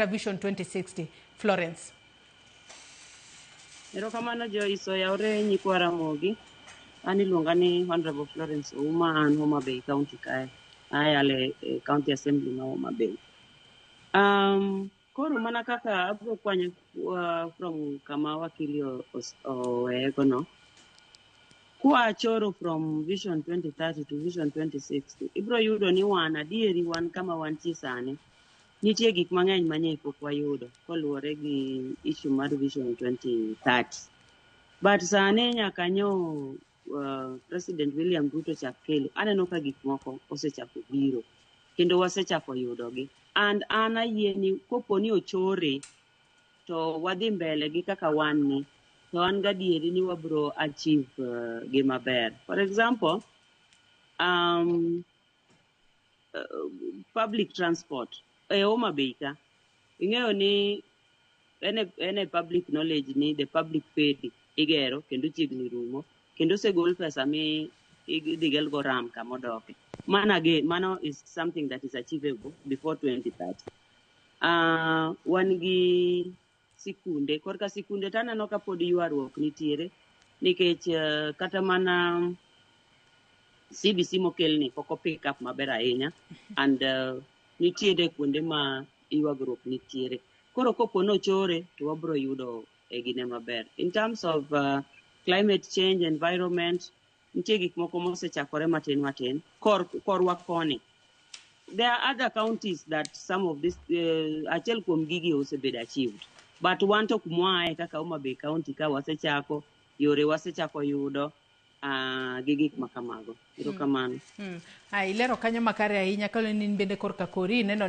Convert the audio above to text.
Vision 2060. Florence. Erokamano Joyce Oyaore nyikwa Ramogi. An iluonga ni Honorable Florence Ouma, an Homa Bay County kae. Ayale County Assembly ma Homa Bay. Koro mana kaka abro kwanyo from kama wakili owegono. Kwa choro from Vision 2030 to Vision 2060. Ibro yudo ni wan adieri wan kama wantie sani. Nitie gik mang'eny manye pok wayudo koluwore gi issue mar Vision 2030. But sane nyaka nyo President William Ruto chak kelo, aneno ka gik moko osechako biro kendo wasechako yudogi. And an ayie ni kopo ni ochore to wadhi mbele gi kaka wan ni, to an gadieri ni wabro achieve gima ber. For example, public transport Homa Bay ka ing'eyo ni ene public knowledge ni the public paid igero kendo chiegni rumo kendo segol pesa mi idhigel go ram kamodoke. Mano is something that is achievable before 2030. Wan gi sikunde, korka sikunde taneno ka pod ywaruok nitiere nikech kata mana CBC mokelni poko pick up maber ahinya and nitiere kuonde ma ywagruok nitiere. Koro kopo no chore to wabro yudo gine maber. In terms of climate change, environment, nitie gik moko mosechakore matin korwa koni. There are other counties that some of this achiel kuom gigi osebedo achieved. But wan to kumwae kaka Homa Bay County ka wasechako, yore wasechako yudo gi gik makamago. Erokamano. Ilero kanyo makare ahinya kalo ni bende korka kori neno